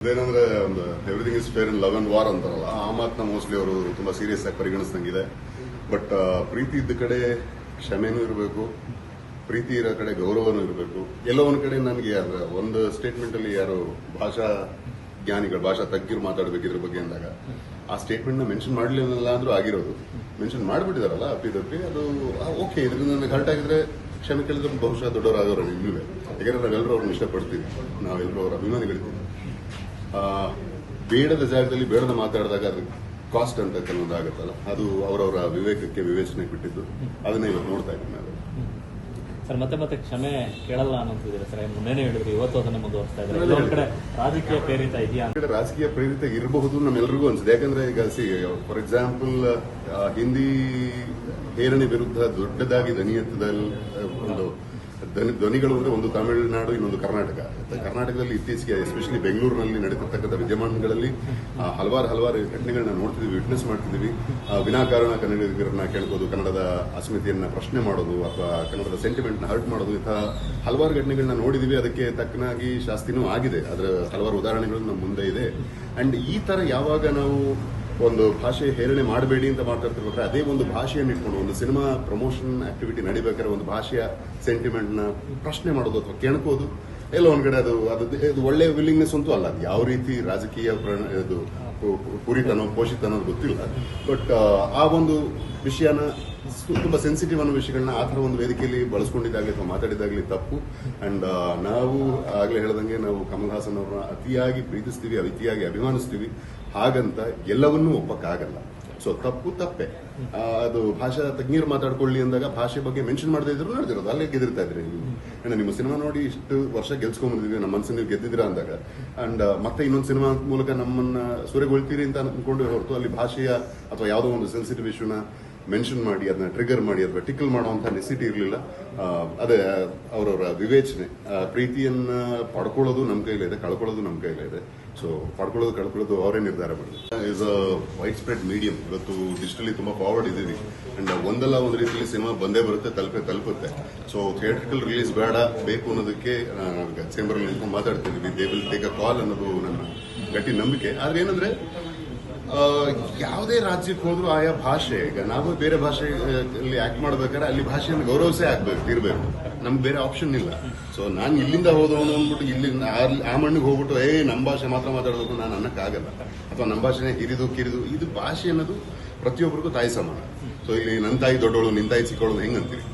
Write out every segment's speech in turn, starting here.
ಅದೇನಂದ್ರೆ ಒಂದು everything is fair in love and war ಅಂತಾರಲ್ಲ, ಆ ಮಾತನ್ನ ಮೋಸ್ಟ್ಲಿ ಅವರು ತುಂಬಾ ಸೀರಿಯಸ್ ಆಗಿ ಪರಿಗಣಿಸಿದಂಗಿದೆ. ಬಟ್ ಪ್ರೀತಿ ಇದ್ದ ಕಡೆ ಕ್ಷಮೆನೂ ಇರಬೇಕು, ಪ್ರೀತಿ ಇರೋ ಕಡೆ ಗೌರವನೂ ಇರಬೇಕು. ಎಲ್ಲೋ ಒಂದ್ ಕಡೆ ನನಗೆ ಒಂದು ಸ್ಟೇಟ್ಮೆಂಟ್ ಅಲ್ಲಿ ಯಾರು ಭಾಷಾ ಜ್ಞಾನಿಗಳು, ಭಾಷಾ ತಜ್ಞರು ಮಾತಾಡಬೇಕು ಇದ್ರ ಬಗ್ಗೆ ಅಂದಾಗ ಆ ಸ್ಟೇಟ್ಮೆಂಟ್ ನ ಮೆನ್ಷನ್ ಮಾಡಲಿಲ್ಲ ಅಂದ್ರೂ ಆಗಿರೋದು ಮೆನ್ಷನ್ ಮಾಡಿಬಿಟ್ಟಿದಾರಲ್ಲ ಅಪ್ಪಿದಪ್ಪಿ. ಅದು ಓಕೆ, ಇದರಿಂದ ನನಗೆ ಹರ್ಟ್ ಆಗಿದ್ರೆ ಕ್ಷಮೆ ಕೇಳಿದ್ರೆ ಬಹುಶಃ ದೊಡ್ಡವರಾಗೋರು ಇನ್ನೂ. ಯಾಕಂದ್ರೆ ನಾವೆಲ್ಲರೂ ಅವ್ರನ್ನ ಇಷ್ಟಪಡ್ತೀವಿ, ನಾವೆಲ್ಲರೂ ಅವ್ರ ಅಭಿಮಾನಿಗಳಿದ್ದೀವಿ. ಬೇಡದ ಜಾಗದಲ್ಲಿ ಬೇಡದ ಮಾತಾಡಿದಾಗ ಅದು ಕಾಸ್ಟ್ ಅಂತ ಕೆಲವೊಂದು ಆಗುತ್ತಲ್ಲ, ಅದು ಅವರವರ ವಿವೇಕಕ್ಕೆ ವಿವೇಚನೆ ಬಿಟ್ಟಿದ್ದು. ಅದನ್ನ ಇವತ್ತು ನೋಡ್ತಾ ಇದ್ದೀನಿ ನಾನು. ಸರ್, ಮತ್ತೆ ಕ್ಷಮೆ ಕೇಳಲ್ಲ ಅನ್ನೋದಿದೆ ಸರ್. ಮೊನ್ನೆನೇ ಹೇಳಿದ್ರು, ಇವತ್ತು ಅದನ್ನ ಮುಂದುವರಿಸ್ತಾ ಇದ್ದಾರೆ. ಒಂದ್ ಕಡೆ ರಾಜಕೀಯ ಪ್ರೇರಿತ ಇದೆಯಾ? ರಾಜಕೀಯ ಪ್ರೇರಿತ ಇರಬಹುದು ನಮ್ಮೆಲ್ಲರಿಗೂ ಅನ್ಸುತ್ತೆ. ಯಾಕಂದ್ರೆ ಈಗ ಫಾರ್ ಎಕ್ಸಾಂಪಲ್ ಹಿಂದಿ ಹೇರಣೆ ವಿರುದ್ಧ ದೊಡ್ಡದಾಗಿ ಧ್ವನಿ ಎತ್ತದಲ್ಲಿ ಒಂದು ಧ್ವನಿಗಳು ಅಂದ್ರೆ ಒಂದು ತಮಿಳುನಾಡು, ಇನ್ನೊಂದು ಕರ್ನಾಟಕ. ಕರ್ನಾಟಕದಲ್ಲಿ ಇತ್ತೀಚೆಗೆ ಎಸ್ಪೆಷಲಿ ಬೆಂಗಳೂರಿನಲ್ಲಿ ನಡೆದಿರ್ತಕ್ಕಂಥ ವಿದ್ಯಮಾನಗಳಲ್ಲಿ ಹಲವಾರು ಘಟನೆಗಳನ್ನ ನೋಡ್ತಿದೀವಿ, ವಿಟ್ನೆಸ್ ಮಾಡ್ತಿದೀವಿ. ವಿನಾಕಾರಣ ಕನ್ನಡಿಗರನ್ನ ಕೇಳ್ಬೋದು, ಕನ್ನಡದ ಅಸ್ಮಿತೆಯನ್ನ ಪ್ರಶ್ನೆ ಮಾಡೋದು ಅಥವಾ ಕನ್ನಡದ ಸೆಂಟಿಮೆಂಟ್ ನ ಹರ್ಟ್ ಮಾಡೋದು, ಇಂತಹ ಹಲವಾರು ಘಟನೆಗಳನ್ನ ನೋಡಿದೀವಿ. ಅದಕ್ಕೆ ತಕ್ಕನಾಗಿ ಶಾಸ್ತಿನೂ ಆಗಿದೆ. ಅದರ ಹಲವಾರು ಉದಾಹರಣೆಗಳು ನಮ್ಮ ಮುಂದೆ ಇದೆ. ಅಂಡ್ ಈ ತರ ಯಾವಾಗ ನಾವು ಒಂದು ಭಾಷೆ ಹೇರಣೆ ಮಾಡಬೇಡಿ ಅಂತ ಮಾತಾಡ್ತಿರ್ಬೇಕಾದ್ರೆ ಅದೇ ಒಂದು ಭಾಷೆಯನ್ನು ಇಟ್ಕೊಂಡು ಒಂದು ಸಿನಿಮಾ ಪ್ರಮೋಷನ್ ಆಕ್ಟಿವಿಟಿ ನಡಿಬೇಕಾದ್ರೆ ಒಂದು ಭಾಷೆಯ ಸೆಂಟಿಮೆಂಟ್ ನ ಪ್ರಶ್ನೆ ಮಾಡೋದು ಅಥವಾ ಕೆಣಕೋದು ಎಲ್ಲ ಒಂದ್ ಕಡೆ ಅದು ಒಳ್ಳೆ ವಿಲ್ಲಿಂಗ್ನೆಸ್ ಅಂತೂ ಅಲ್ಲ. ಅದು ಯಾವ ರೀತಿ ರಾಜಕೀಯ ಪೂರಿತನೋ ಪೋಷಿತನೋ ಗೊತ್ತಿಲ್ಲ. ಬಟ್ ಆ ಒಂದು ವಿಷಯನ ತುಂಬಾ ಸೆನ್ಸಿಟಿವ್ ಅನ್ನೋ ವಿಷಯಗಳನ್ನ ಆ ತರ ಒಂದು ವೇದಿಕೆಯಲ್ಲಿ ಬಳಸ್ಕೊಂಡಿದ್ದಾಗಲಿ ಅಥವಾ ಮಾತಾಡಿದಾಗಲಿ ತಪ್ಪು. ಅಂಡ್ ನಾವು ಆಗ್ಲೇ ಹೇಳ್ದಂಗೆ ನಾವು ಕಮಲ್ ಹಾಸನ್ ಅವ್ರನ್ನ ಅತಿಯಾಗಿ ಪ್ರೀತಿಸ್ತೀವಿ, ಅತಿಯಾಗಿ ಅಭಿಮಾನಿಸ್ತೀವಿ. ಹಾಗಂತ ಎಲ್ಲವನ್ನೂ ಒಪ್ಪಕ್ಕಾಗಲ್ಲ. ಸೊ ತಪ್ಪೆ. ಅದು ಭಾಷಾ ತಜ್ಞರು ಮಾತಾಡ್ಕೊಳ್ಳಿ ಅಂದಾಗ ಭಾಷೆ ಬಗ್ಗೆ ಮೆನ್ಷನ್ ಮಾಡದೇ ಇದ್ರು ನಡೆದಿರೋದು, ಅಲ್ಲೇ ಗೆದಿರ್ತಾ ಇದ್ರಿ ನೀವು. ನಿಮ್ಮ ಸಿನಿಮಾ ನೋಡಿ ಇಷ್ಟು ವರ್ಷ ಗೆಲ್ಸ್ಕೊಂಡ್ಬಂದಿದ್ವಿ, ನಮ್ಮ ಮನಸ್ಸನ್ನು ನೀವು ಗೆದ್ದಿದ್ದೀರಾ ಅಂದಾಗ ಅಂಡ್ ಮತ್ತೆ ಇನ್ನೊಂದು ಸಿನಿಮಾ ಮೂಲಕ ನಮ್ಮನ್ನ ಸೂರೆಗೊಳ್ತೀರಿ ಅಂತ ಅನ್ಕೊಂಡೇ ಹೊರತು ಅಲ್ಲಿ ಭಾಷೆಯ ಅಥವಾ ಯಾವುದೋ ಒಂದು ಸೆನ್ಸಿಟಿವ್ ಇಶ್ಯೂನ ಮೆನ್ಷನ್ ಮಾಡಿ ಅದನ್ನ ಟ್ರಿಗರ್ ಮಾಡಿ ಅಥವಾ ಟಿಕಲ್ ಮಾಡುವಂತ ನೆಸಿಟಿ ಇರಲಿಲ್ಲ. ಅದೇ ಅವರವರ ವಿವೇಚನೆ. ಪ್ರೀತಿಯನ್ನ ಪಡ್ಕೊಳ್ಳೋದು ನಮ್ಮ ಕೈಲಿದೆ, ಕಳ್ಕೊಳ್ಳೋದು ನಮ್ಮ ಕೈಲಿದೆ. ಸೊ ಕಳ್ಕೊಳ್ಳೋದು ಅವರೇ ನಿರ್ಧಾರ ಮಾಡಿದ್ರು. Is a wide spread medium. ಇವತ್ತು ಡಿಜಿಟಲಿ ತುಂಬಾ ಫಾರ್ವರ್ಡ್ ಇದೀವಿ. ಅಂಡ್ ಒಂದಲ್ಲ ಒಂದು ರೀತಿಯಲ್ಲಿ ಸಿನಿಮಾ ಬಂದೇ ಬರುತ್ತೆ, ತಲುಪುತ್ತೆ. ಸೊ ಥಿಯೇಟ್ರಿಕಲ್ ರಿಲೀಸ್ ಬೇಕು ಅನ್ನೋದಕ್ಕೆ ಚೇಂಬರ್ ಅಲ್ಲಿ ನಿಂತ್ಕೊಂಡು ಮಾತಾಡ್ತಿದ್ವಿ. ದೇ ವಿಲ್ ಟೇಕ್ ಅ ಕಾಲ್ ಅನ್ನೋದು ನನ್ನ ಗಟ್ಟಿ ನಂಬಿಕೆ. ಆದ್ರೆ ಏನಂದ್ರೆ ಯಾವುದೇ ರಾಜ್ಯಕ್ಕೆ ಹೋದ್ರೂ ಆಯಾ ಭಾಷೆ, ಈಗ ನಾವು ಬೇರೆ ಭಾಷೆಯಲ್ಲಿ ಆಕ್ಟ್ ಮಾಡ್ಬೇಕಾದ್ರೆ ಅಲ್ಲಿ ಭಾಷೆಯನ್ನು ಗೌರವಿಸೇ ಇರಬೇಕು. ನಮ್ಗೆ ಬೇರೆ ಆಪ್ಷನ್ ಇಲ್ಲ. ಸೊ ನಾನು ಇಲ್ಲಿಂದ ಹೋದವನು ಅಂದ್ಬಿಟ್ಟು ಇಲ್ಲಿ ಆ ಮಣ್ಣಿಗೆ ಹೋಗ್ಬಿಟ್ಟು ನಮ್ಮ ಭಾಷೆ ಮಾತ್ರ ಮಾತಾಡೋದಕ್ಕೂ ನಾನು ಅನ್ನಕ್ಕಾಗಲ್ಲ. ಅಥವಾ ನಮ್ಮ ಭಾಷೆನೇ ಕಿರಿದು ಇದು ಭಾಷೆ ಅನ್ನೋದು ಪ್ರತಿಯೊಬ್ಬರಿಗೂ ತಾಯಿ ಸಮಾನ. ಸೊ ಇಲ್ಲಿ ನನ್ನ ತಾಯಿ ದೊಡ್ಡವಳು, ನಿನ್ನ ತಾಯಿ ಚಿಕ್ಕವಳು ಹೆಂಗಂತೀವಿ?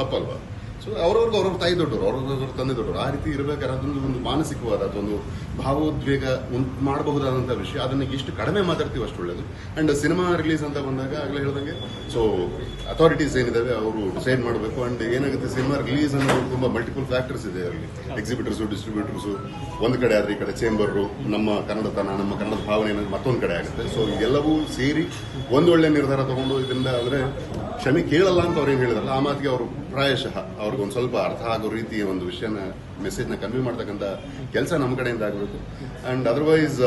ತಪ್ಪಲ್ವಾ? ಸೊ ಅವ್ರವ್ರ ತಾಯಿ ದೊಡ್ಡವರು, ಅವ್ರವ್ರ ತಂದೆ ದೊಡ್ಡವರು. ಆ ರೀತಿ ಇರಬೇಕಾದ್ರೆ ಅದೊಂದು ಒಂದು ಮಾನಸಿಕವಾದ ಅಥವಾ ಒಂದು ಭಾವೋದ್ವೇಗ ಮಾಡಬಹುದಾದಂತಹ ವಿಷಯ. ಅದನ್ನ ಎಷ್ಟು ಕಡಿಮೆ ಮಾತಾಡ್ತೀವಿ ಅಷ್ಟು ಒಳ್ಳೇದು. ಅಂಡ್ ಸಿನಿಮಾ ರಿಲೀಸ್ ಅಂತ ಬಂದಾಗ ಆಗಲೇ ಹೇಳ್ದಂಗೆ ಸೊ ಅಥಾರಿಟೀಸ್ ಏನಿದಾವೆ ಅವರು ಡಿಸೈಡ್ ಮಾಡಬೇಕು. ಅಂಡ್ ಏನಾಗುತ್ತೆ, ಸಿನಿಮಾ ರಿಲೀಸ್ ಅನ್ನೋದು ತುಂಬಾ ಮಲ್ಟಿಪಲ್ ಫ್ಯಾಕ್ಟರ್ಸ್ ಇದೆ. ಅಲ್ಲಿ ಎಕ್ಸಿಬಿಟರ್ಸು, ಡಿಸ್ಟ್ರಿಬ್ಯೂಟರ್ಸು ಒಂದು ಕಡೆ ಆದ್ರೆ, ಈ ಕಡೆ ಚೇಂಬರ್, ನಮ್ಮ ಕನ್ನಡತನ, ನಮ್ಮ ಕನ್ನಡದ ಭಾವನೆ ಮತ್ತೊಂದು ಕಡೆ ಆಗುತ್ತೆ. ಸೊ ಇದೆಲ್ಲವೂ ಸೇರಿ ಒಂದೊಳ್ಳೆ ನಿರ್ಧಾರ ತಗೊಂಡು ಇದರಿಂದ ಆದ್ರೆ ಕ್ಷಮೆ ಕೇಳಲ್ಲ ಅಂತ ಅವ್ರೇನು ಹೇಳಿದಾರಲ್ಲ, ಆ ಮಾತಿಗೆ ಅವರು ಪ್ರಾಯಶಃ ಅವ್ರಿಗೊಂದು ಸ್ವಲ್ಪ ಅರ್ಥ ಆಗೋ ರೀತಿ ಒಂದು ವಿಷಯನ ಮೆಸೇಜ್ನ ಕನ್ವೆ ಮಾಡ್ತಕ್ಕಂಥ ಕೆಲಸ ನಮ್ಮ ಕಡೆಯಿಂದ ಆಗಬೇಕು. ಅಂಡ್ ಅದರ್ವೈಸ್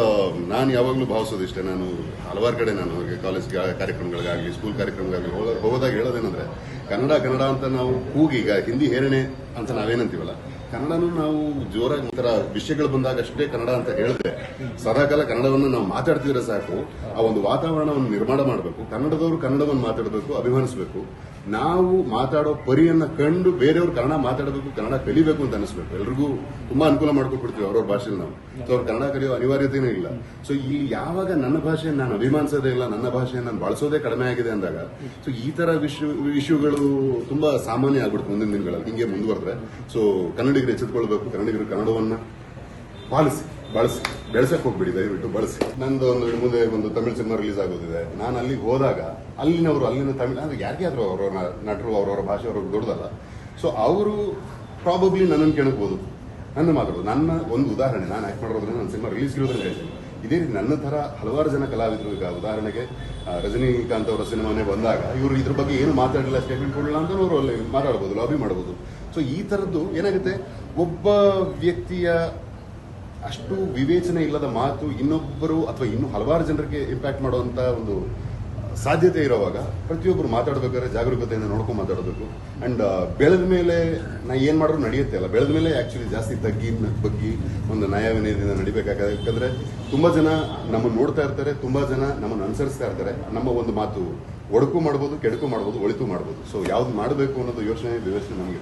ನಾನು ಯಾವಾಗಲೂ ಭಾವಿಸೋದಿಷ್ಟೇ. ನಾನು ಹಲವಾರು ಕಡೆ ನಾನು ಕಾಲೇಜ್ ಕಾರ್ಯಕ್ರಮಗಳಿಗಾಗಲಿ, ಸ್ಕೂಲ್ ಕಾರ್ಯಕ್ರಮಗಳಾಗಲಿ ಹೋಗೋದಾಗ ಹೇಳೋದೇನಂದ್ರೆ, ಕನ್ನಡ ಅಂತ ನಾವು ಈಗ ಹಿಂದಿ ಹೇರಣೆ ಅಂತ ನಾವೇನಂತೀವಲ್ಲ, ಕನ್ನಡನೂ ನಾವು ಜೋರಾಗಿ ಒಂಥರ ವಿಷಯಗಳು ಬಂದಾಗ ಅಷ್ಟೇ ಕನ್ನಡ ಅಂತ ಹೇಳಿದ್ರೆ, ಸದಾಕಾಲ ಕನ್ನಡವನ್ನು ನಾವು ಮಾತಾಡ್ತಿದ್ರೆ ಸಾಕು. ಆ ಒಂದು ವಾತಾವರಣವನ್ನು ನಿರ್ಮಾಣ ಮಾಡಬೇಕು. ಕನ್ನಡದವರು ಕನ್ನಡವನ್ನು ಮಾತಾಡಬೇಕು, ಅಭಿಮಾನಿಸಬೇಕು. ನಾವು ಮಾತಾಡೋ ಪರಿಯನ್ನ ಕಂಡು ಬೇರೆಯವರು ಕನ್ನಡ ಮಾತಾಡಬೇಕು, ಕನ್ನಡ ಕಲಿಬೇಕು ಅಂತ ಅನಿಸ್ಬೇಕು. ಎಲ್ರಿಗೂ ತುಂಬಾ ಅನುಕೂಲ ಮಾಡ್ಕೊಟ್ಬಿಡ್ತೀವಿ ಅವ್ರವ್ರ ಭಾಷೆಯಲ್ಲಿ ನಾವು. ಸೊ ಅವ್ರು ಕನ್ನಡ ಕಲಿಯೋ ಅನಿವಾರ್ಯತೆಯೂ ಇಲ್ಲ. ಸೊ ಇಲ್ಲಿ ಯಾವಾಗ ನನ್ನ ಭಾಷೆಯನ್ನು ನಾನು ಅಭಿಮಾನಿಸೋದೇ ಇಲ್ಲ, ನನ್ನ ಭಾಷೆಯನ್ನು ನಾನು ಬಳಸೋದೇ ಕಡಿಮೆ ಆಗಿದೆ ಅಂದಾಗ, ಸೊ ಈ ತರ ಇಶ್ಯೂಗಳು ತುಂಬಾ ಸಾಮಾನ್ಯ ಆಗ್ಬಿಡುತ್ತೆ ಮುಂದಿನ ದಿನಗಳಲ್ಲಿ ಹಿಂಗೆ ಮುಂದುವರೆದ್ರೆ. ಸೊ ಕನ್ನಡಿಗರು ಎಚ್ಚೆತ್ಕೊಳ್ಬೇಕು. ಕನ್ನಡಿಗರು ಕನ್ನಡವನ್ನ ಬಳಸಿ ಬೆಳೆಸಕ್ ಹೋಗ್ಬಿಡಿ, ದಯವಿಟ್ಟು ಬಳಸಿ. ನಂದು ಮುಂದೆ ಒಂದು ತಮಿಳು ಸಿನಿಮಾ ರಿಲೀಸ್ ಆಗೋದಿದೆ. ನಾನು ಅಲ್ಲಿಗೆ ಹೋದಾಗ ಅಲ್ಲಿನ ತಮಿಳು ಅಂದ್ರೆ ಯಾರಿಗೆ ಆದ್ರೂ ಅವರ ನಟರು ಅವರವರ ಭಾಷೆ ಅವ್ರಿಗೆ ದೊಡ್ಡದಲ್ಲ. ಸೊ ಅವರು ಪ್ರಾಬಬ್ಲಿ ನನ್ನನ್ನು ಕೇಳಬಹುದು, ನನ್ನ ಮಾತಾಡೋದು. ನನ್ನ ಒಂದು ಉದಾಹರಣೆ, ನಾನು ಆಕ್ಟ್ ಮಾಡೋದ್ರಿಂದ ನನ್ನ ಸಿನಿಮಾ ರಿಲೀಸ್ ಇರೋದನ್ನ ಹೇಳ್ತೀನಿ. ಇದೇ ರೀತಿ ನನ್ನ ತರ ಹಲವಾರು ಜನ ಕಲಾವಿದರು, ಈಗ ಉದಾಹರಣೆಗೆ ರಜನಿಕಾಂತ್ ಅವರ ಸಿನಿಮಾನೇ ಬಂದಾಗ ಇವರು ಇದ್ರ ಬಗ್ಗೆ ಏನು ಮಾತಾಡಲಿಲ್ಲ, ಸ್ಟೇಟ್ಮೆಂಟ್ ಕೊಡಲಿಲ್ಲ ಅಂತ ಅವರು ಅಲ್ಲಿ ಮಾತಾಡಬಹುದು, ಲಾಬಿ ಮಾಡಬಹುದು. ಸೊ ಈ ತರದ್ದು ಏನಾಗುತ್ತೆ, ಒಬ್ಬ ವ್ಯಕ್ತಿಯ ಅಷ್ಟು ವಿವೇಚನೆ ಇಲ್ಲದ ಮಾತು ಇನ್ನೊಬ್ಬರು ಅಥವಾ ಇನ್ನು ಹಲವಾರು ಜನರಿಗೆ ಇಂಪ್ಯಾಕ್ಟ್ ಮಾಡುವಂತ ಒಂದು ಸಾಧ್ಯತೆ ಇರೋವಾಗ ಪ್ರತಿಯೊಬ್ಬರು ಮಾತಾಡಬೇಕಾದ್ರೆ ಜಾಗರೂಕತೆಯಿಂದ ನೋಡ್ಕೊಂಡು ಮಾತಾಡಬೇಕು. ಅಂಡ್ ಬೆಳೆದ ಮೇಲೆ ನಾ ಏನ್ ಮಾಡಿದ್ರು ನಡೆಯುತ್ತೆ ಅಲ್ಲ, ಬೆಳೆದ ಮೇಲೆ ಆಕ್ಚುಲಿ ಜಾಸ್ತಿ ಬಗ್ಗಿ ಒಂದು ನ್ಯಾಯ ವಿನಯದಿಂದ ನಡಿಬೇಕಾಗುತ್ತೆ. ಯಾಕಂದ್ರೆ ತುಂಬಾ ಜನ ನಮ್ಮನ್ನು ನೋಡ್ತಾ ಇರ್ತಾರೆ, ತುಂಬಾ ಜನ ನಮ್ಮನ್ನು ಅನುಸರಿಸ್ತಾ ಇರ್ತಾರೆ. ನಮ್ಮ ಒಂದು ಮಾತು ಒಡಕು ಮಾಡ್ಬೋದು, ಕೆಡಕು ಮಾಡ್ಬೋದು, ಒಳಿತು ಮಾಡ್ಬೋದು. ಸೊ ಯಾವ್ದು ಮಾಡಬೇಕು ಅನ್ನೋದು ಯೋಚನೆ ವಿವೇಚನೆ ನಮಗೆ